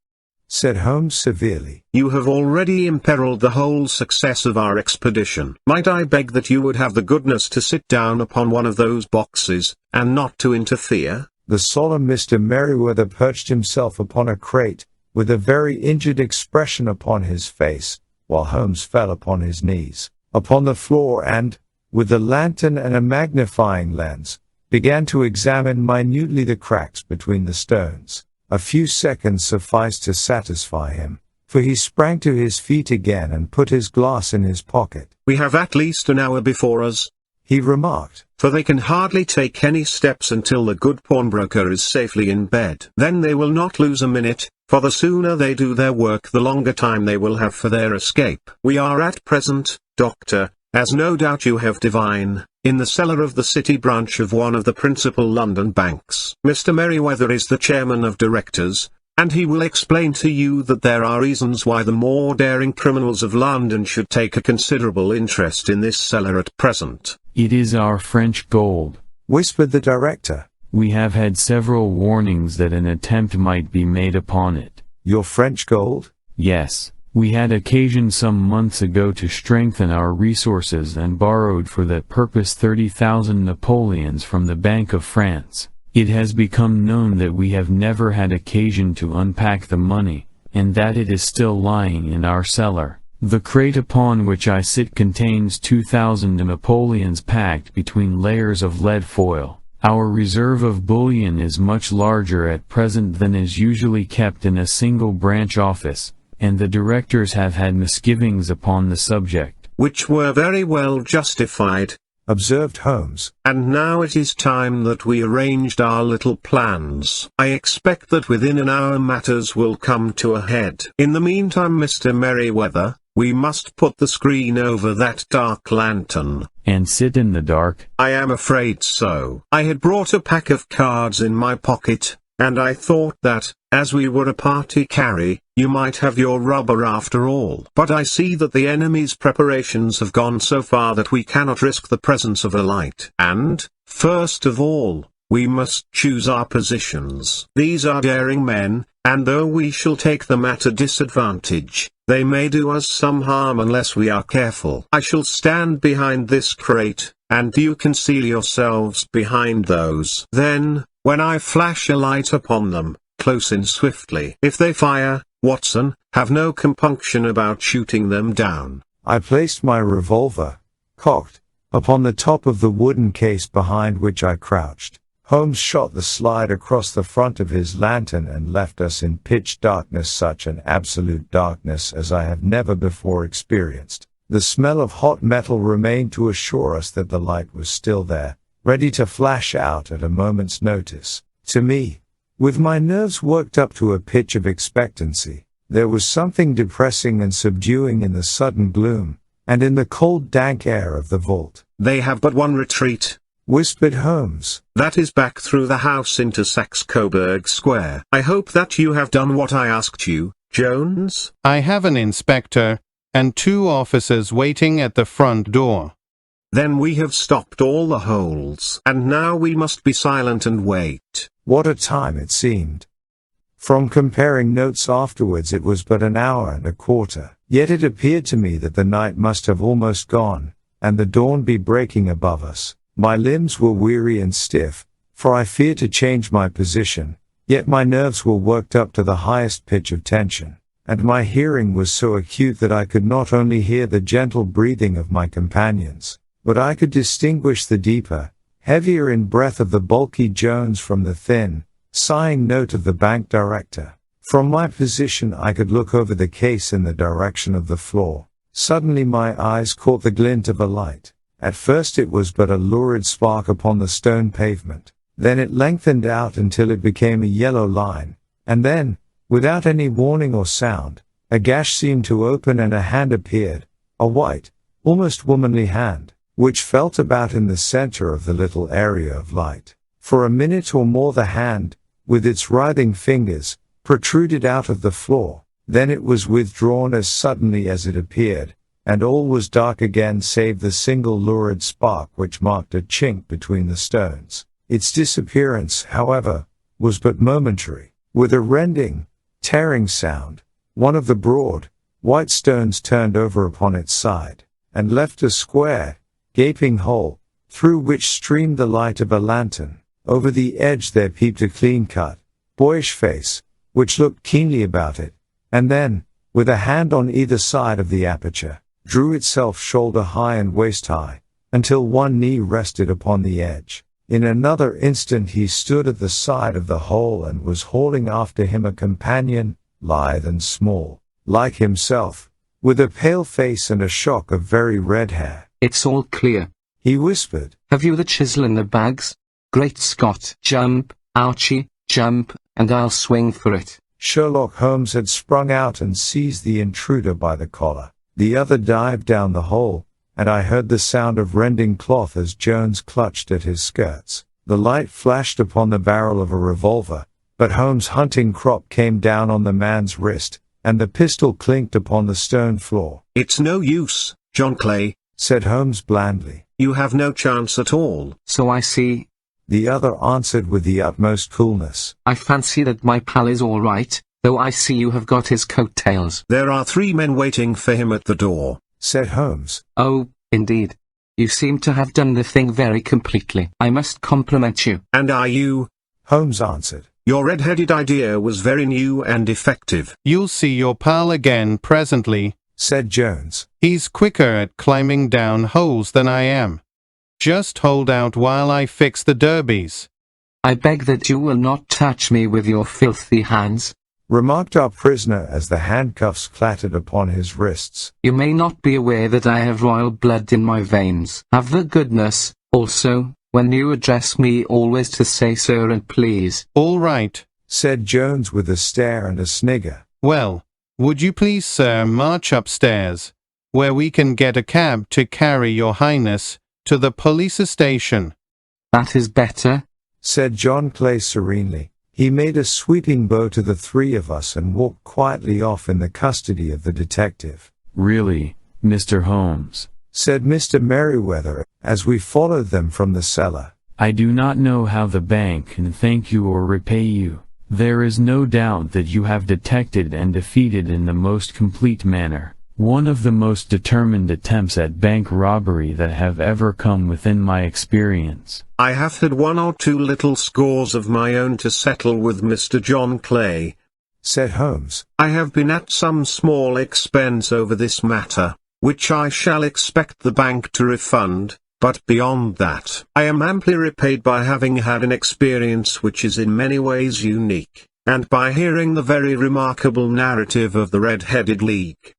Said Holmes severely. You have already imperiled the whole success of our expedition. Might I beg that you would have the goodness to sit down upon one of those boxes, and not to interfere? The solemn Mr. Merryweather perched himself upon a crate, with a very injured expression upon his face, while Holmes fell upon his knees, upon the floor and, with the lantern and a magnifying lens, began to examine minutely the cracks between the stones. A few seconds sufficed to satisfy him, for he sprang to his feet again and put his glass in his pocket. We have at least an hour before us, He remarked. For they can hardly take any steps until the good pawnbroker is safely in bed. Then they will not lose a minute, for the sooner they do their work the longer time they will have for their escape. We are at present, Doctor, as no doubt you have divined, in the cellar of the city branch of one of the principal London banks. Mr. Merryweather is the chairman of directors, and he will explain to you that there are reasons why the more daring criminals of London should take a considerable interest in this cellar at present. It is our French gold, whispered the director. We have had several warnings that an attempt might be made upon it. Your French gold? Yes, we had occasion some months ago to strengthen our resources and borrowed for that purpose 30,000 Napoleons from the Bank of France. It has become known that we have never had occasion to unpack the money, and that it is still lying in our cellar. The crate upon which I sit contains 2,000 Napoleons packed between layers of lead foil. Our reserve of bullion is much larger at present than is usually kept in a single branch office, and the directors have had misgivings upon the subject. Which were very well justified, observed Holmes. And now it is time that we arranged our little plans. I expect that within an hour matters will come to a head. In the meantime, Mr. Merryweather, we must put the screen over that dark lantern. And sit in the dark? I am afraid so. I had brought a pack of cards in my pocket, and I thought that, as we were a party carry, you might have your rubber after all. But I see that the enemy's preparations have gone so far that we cannot risk the presence of a light. And, first of all, we must choose our positions. These are daring men, and though we shall take them at a disadvantage, they may do us some harm unless we are careful. I shall stand behind this crate, and you conceal yourselves behind those. Then, when I flash a light upon them, close in swiftly. If they fire, Watson, have no compunction about shooting them down. I placed my revolver, cocked, upon the top of the wooden case behind which I crouched. Holmes shot the slide across the front of his lantern and left us in pitch darkness, such an absolute darkness as I have never before experienced. The smell of hot metal remained to assure us that the light was still there, ready to flash out at a moment's notice. To me, with my nerves worked up to a pitch of expectancy, there was something depressing and subduing in the sudden gloom, and in the cold dank air of the vault. They have but one retreat, whispered Holmes. That is back through the house into Saxe-Coburg Square. I hope that you have done what I asked you, Jones. I have an inspector, and 2 officers waiting at the front door. Then we have stopped all the holes. And now we must be silent and wait. What a time it seemed. From comparing notes afterwards, it was but an hour and a quarter. Yet it appeared to me that the night must have almost gone, and the dawn be breaking above us. My limbs were weary and stiff, for I feared to change my position, yet my nerves were worked up to the highest pitch of tension, and my hearing was so acute that I could not only hear the gentle breathing of my companions, but I could distinguish the deeper, heavier in breath of the bulky Jones from the thin, sighing note of the bank director. From my position I could look over the case in the direction of the floor. Suddenly my eyes caught the glint of a light. At first it was but a lurid spark upon the stone pavement. Then it lengthened out until it became a yellow line, and then, Without any warning or sound, a gash seemed to open and a hand appeared, a white, almost womanly hand, which felt about in the center of the little area of light. For a minute or more the hand, with its writhing fingers, protruded out of the floor. Then it was withdrawn as suddenly as it appeared, and all was dark again save the single lurid spark which marked a chink between the stones. Its disappearance, however, was but momentary. With a rending, tearing sound, one of the broad, white stones turned over upon its side, and left a square, gaping hole, through which streamed the light of a lantern. Over the edge there peeped a clean-cut, boyish face, which looked keenly about it, and then, with a hand on either side of the aperture, drew itself shoulder-high and waist-high, until one knee rested upon the edge. In another instant he stood at the side of the hole and was hauling after him a companion, lithe and small, like himself, with a pale face and a shock of very red hair. It's all clear, he whispered. Have you the chisel and the bags? Great Scott! Jump, Archie, jump, and I'll swing for it. Sherlock Holmes had sprung out and seized the intruder by the collar. The other dived down the hole, and I heard the sound of rending cloth as Jones clutched at his skirts. The light flashed upon the barrel of a revolver, but Holmes' hunting crop came down on the man's wrist, and the pistol clinked upon the stone floor. It's no use, John Clay, said Holmes blandly. You have no chance at all. So I see, the other answered with the utmost coolness. I fancy that my pal is all right, though I see you have got his coat-tails. There are 3 men waiting for him at the door, said Holmes. Oh, indeed. You seem to have done the thing very completely. I must compliment you. And are you? Holmes answered. Your red-headed idea was very new and effective. You'll see your pal again presently, said Jones. He's quicker at climbing down holes than I am. Just hold out while I fix the derbies. I beg that you will not touch me with your filthy hands, remarked our prisoner as the handcuffs clattered upon his wrists. You may not be aware that I have royal blood in my veins. Have the goodness, also, when you address me always to say sir and please. All right, said Jones with a stare and a snigger. Well, would you please, sir, march upstairs, where we can get a cab to carry your highness to the police station. That is better, said John Clay serenely. He made a sweeping bow to the 3 of us and walked quietly off in the custody of the detective. Really, Mr. Holmes, said Mr. Merriweather, as we followed them from the cellar. I do not know how the bank can thank you or repay you. There is no doubt that you have detected and defeated in the most complete manner one of the most determined attempts at bank robbery that have ever come within my experience. I have had 1 or 2 little scores of my own to settle with Mr. John Clay, said Holmes. I have been at some small expense over this matter, which I shall expect the bank to refund, but beyond that, I am amply repaid by having had an experience which is in many ways unique, and by hearing the very remarkable narrative of the Red-Headed League.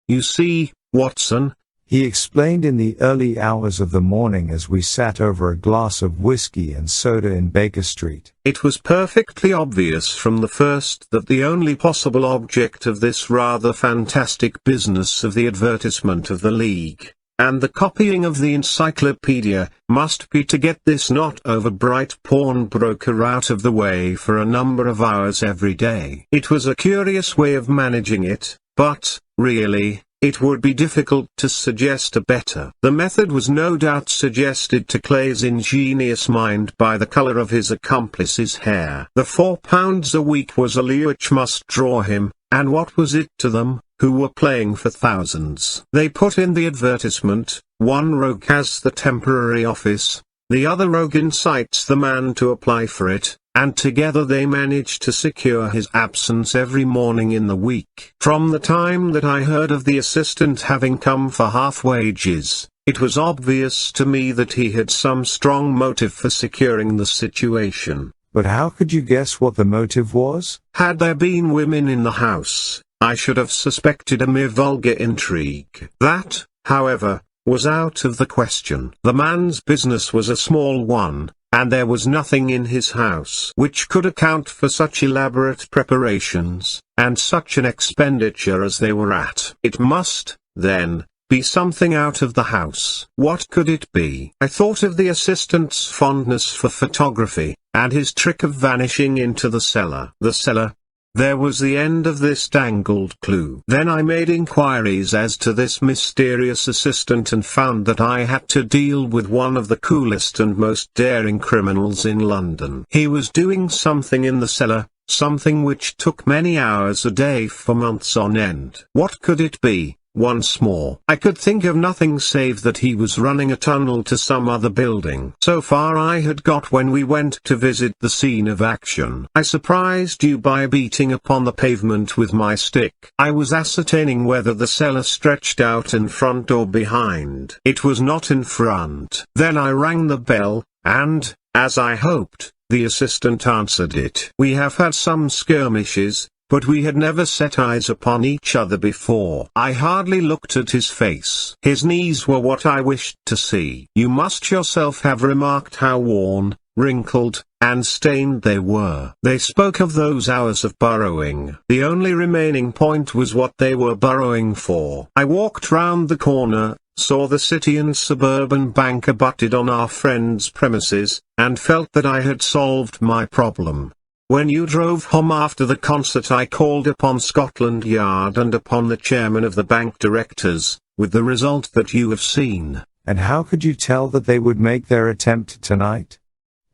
You see, Watson, he explained in the early hours of the morning as we sat over a glass of whiskey and soda in Baker Street. It was perfectly obvious from the first that the only possible object of this rather fantastic business of the advertisement of the League, and the copying of the encyclopedia, must be to get this not-over-bright pawnbroker out of the way for a number of hours every day. It was a curious way of managing it, but, really, it would be difficult to suggest a better. The method was no doubt suggested to Clay's ingenious mind by the color of his accomplice's hair. The £4 a week was a lure which must draw him, and what was it to them, who were playing for thousands? They put in the advertisement, one rogue has the temporary office, the other rogue incites the man to apply for it, and together they managed to secure his absence every morning in the week. From the time that I heard of the assistant having come for half wages, it was obvious to me that he had some strong motive for securing the situation. But how could you guess what the motive was? Had there been women in the house, I should have suspected a mere vulgar intrigue. That, however, was out of the question. The man's business was a small one, and there was nothing in his house which could account for such elaborate preparations, and such an expenditure as they were at. It must, then, be something out of the house. What could it be? I thought of the assistant's fondness for photography, and his trick of vanishing into the cellar. The cellar. There was the end of this tangled clue. Then I made inquiries as to this mysterious assistant and found that I had to deal with one of the coolest and most daring criminals in London. He was doing something in the cellar, something which took many hours a day for months on end. What could it be? Once more, I could think of nothing save that he was running a tunnel to some other building. So far I had got when we went to visit the scene of action. I surprised you by beating upon the pavement with my stick. I was ascertaining whether the cellar stretched out in front or behind. It was not in front. Then I rang the bell, and, as I hoped, the assistant answered it. We have had some skirmishes, but we had never set eyes upon each other before. I hardly looked at his face. His knees were what I wished to see. You must yourself have remarked how worn, wrinkled, and stained they were. They spoke of those hours of burrowing. The only remaining point was what they were burrowing for. I walked round the corner, saw the City and Suburban Bank abutted on our friend's premises, and felt that I had solved my problem. When you drove home after the concert I called upon Scotland Yard and upon the chairman of the bank directors, with the result that you have seen. And how could you tell that they would make their attempt tonight?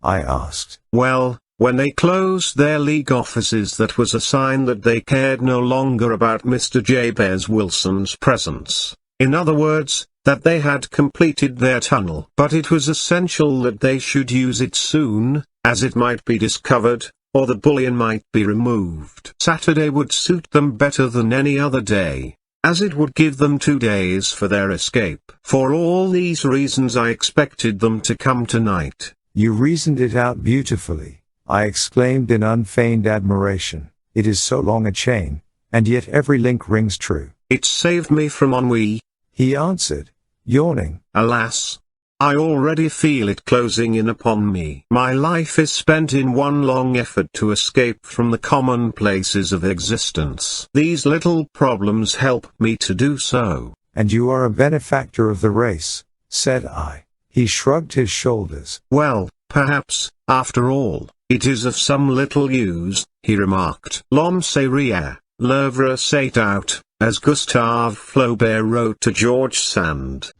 I asked. Well, when they closed their league offices that was a sign that they cared no longer about Mr. Jabez Wilson's presence. In other words, that they had completed their tunnel. But it was essential that they should use it soon, as it might be discovered, or the bullion might be removed. Saturday would suit them better than any other day, as it would give them 2 days for their escape. For all these reasons I expected them to come tonight. You reasoned it out beautifully, I exclaimed in unfeigned admiration. It is so long a chain, and yet every link rings true. It saved me from ennui, he answered, yawning. Alas, I already feel it closing in upon me. My life is spent in one long effort to escape from the commonplaces of existence. These little problems help me to do so. And you are a benefactor of the race, said I. He shrugged his shoulders. Well, perhaps, after all, it is of some little use, he remarked. L'homme c'est rien, l'œuvre c'est out, as Gustave Flaubert wrote to George Sand.